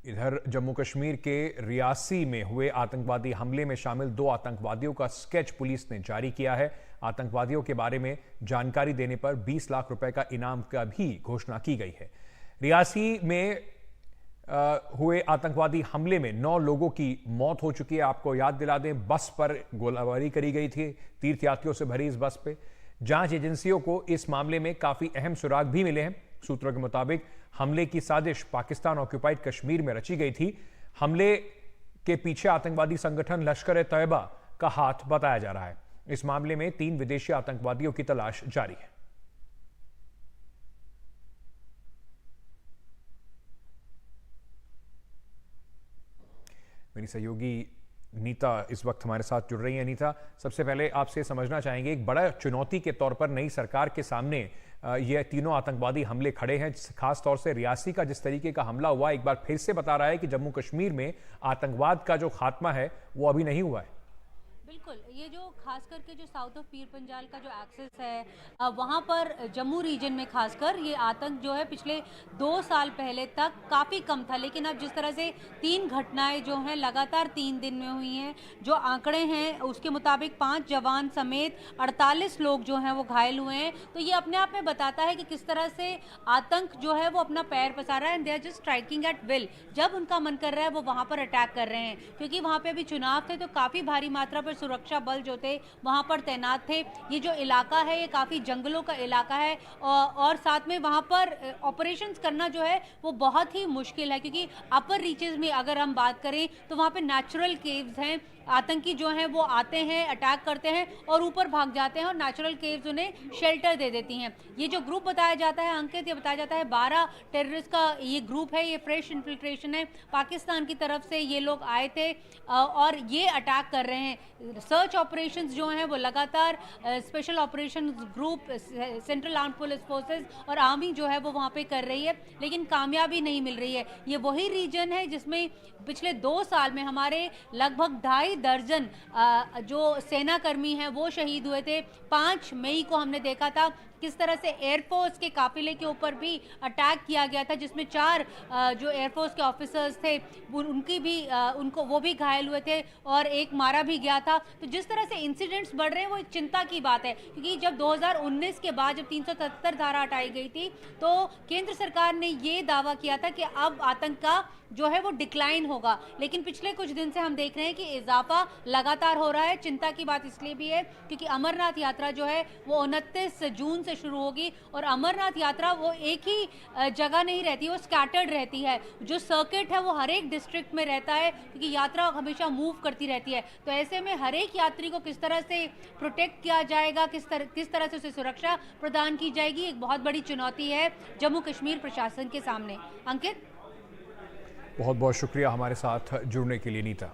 इधर जम्मू कश्मीर के रियासी में हुए आतंकवादी हमले में शामिल 2 आतंकवादियों का स्केच पुलिस ने जारी किया है। आतंकवादियों के बारे में जानकारी देने पर 20 लाख रुपए का इनाम का भी घोषणा की गई है। रियासी में हुए आतंकवादी हमले में 9 लोगों की मौत हो चुकी है। आपको याद दिला दें, बस पर गोलाबारी करी गई थी, तीर्थयात्रियों से भरी इस बस पे। जांच एजेंसियों को इस मामले में काफी अहम सुराग भी मिले हैं। सूत्रों के मुताबिक हमले की साजिश पाकिस्तान ऑक्यूपाइड कश्मीर में रची गई थी। हमले के पीछे आतंकवादी संगठन लश्कर ए तैयबा का हाथ बताया जा रहा है। इस मामले में 3 विदेशी आतंकवादियों की तलाश जारी है। मेरी सहयोगी नीता इस वक्त हमारे साथ जुड़ रही है। नीता, सबसे पहले आपसे समझना चाहेंगे, एक बड़ा चुनौती के तौर पर नई सरकार के सामने ये तीनों आतंकवादी हमले खड़े हैं। खास तौर से रियासी का जिस तरीके का हमला हुआ, एक बार फिर से बता रहा है कि जम्मू कश्मीर में आतंकवाद का जो खात्मा है वो अभी नहीं हुआ है। बिल्कुल, ये जो खास करके जो साउथ ऑफ पीर पंजाल का जो एक्सेस है वहाँ पर जम्मू रीजन में खासकर ये आतंक जो है पिछले 2 साल पहले तक काफ़ी कम था, लेकिन अब जिस तरह से 3 घटनाएं जो हैं लगातार 3 दिन में हुई हैं, जो आंकड़े हैं उसके मुताबिक 5 जवान समेत 48 लोग जो हैं वो घायल हुए हैं। तो ये अपने आप में बताता है कि किस तरह से आतंक जो है वो अपना पैर पसार रहा है and they are just striking at will. जब उनका मन कर रहा है वो वहाँ पर अटैक कर रहे हैं, क्योंकि वहाँ पे अभी चुनाव थे तो काफ़ी भारी मात्रा पर सुरक्षा बल जो थे वहां पर तैनात थे। ये जो इलाका है ये काफी जंगलों का इलाका है और साथ में वहां पर ऑपरेशंस करना जो है वो बहुत ही मुश्किल है, क्योंकि अपर रीचेस में अगर हम बात करें तो वहां पे नेचुरल केव्स हैं। आतंकी जो हैं वो आते हैं, अटैक करते हैं और ऊपर भाग जाते हैं और नेचुरल केव्स उन्हें शेल्टर दे देती हैं। ये जो ग्रुप बताया जाता है अंकित, ये बताया जाता है 12 टेररिस्ट का ये ग्रुप है। ये फ्रेश इन्फिल्ट्रेशन है, पाकिस्तान की तरफ से ये लोग आए थे और ये अटैक कर रहे हैं। सर्च ऑपरेशंस जो हैं वो लगातार special operation group, central armed police forces और आर्मी जो है वो वहाँ पे कर रही है, लेकिन कामयाबी नहीं मिल रही है। ये वही रीजन है जिसमें पिछले 2 साल में हमारे लगभग 2.5 दर्जन जो सेनाकर्मी हैं वो शहीद हुए थे। 5 मई को हमने देखा था किस तरह से एयरफोर्स के काफिले के ऊपर भी अटैक किया गया था, जिसमें 4 जो एयरफोर्स के ऑफिसर्स थे उनकी भी वो भी घायल हुए थे और एक मारा भी गया था। तो जिस तरह से इंसिडेंट्स बढ़ रहे हैं वो एक चिंता की बात है, क्योंकि जब 2019 के बाद जब 377 धारा हटाई गई थी तो केंद्र सरकार ने ये दावा किया था कि अब आतंक का जो है वो डिक्लाइन होगा, लेकिन पिछले कुछ दिन से हम देख रहे हैं कि इजाफा लगातार हो रहा है। चिंता की बात इसलिए भी है क्योंकि अमरनाथ यात्रा जो है वो 29 जून से शुरू होगी और अमरनाथ यात्रा वो एक ही जगह नहीं रहती, वो स्कैटर्ड रहती है। जो सर्किट है वो हर एक डिस्ट्रिक्ट में रहता है, क्योंकि यात्रा हमेशा मूव करती रहती है। तो ऐसे में हर एक यात्री को किस तरह से प्रोटेक्ट किया जाएगा, किस तरह से उसे सुरक्षा प्रदान की जाएगी, एक बहुत बड़ी चुनौती है जम्मू कश्मीर प्रशासन के सामने। अंकित, बहुत बहुत शुक्रिया हमारे साथ जुड़ने के लिए नीता।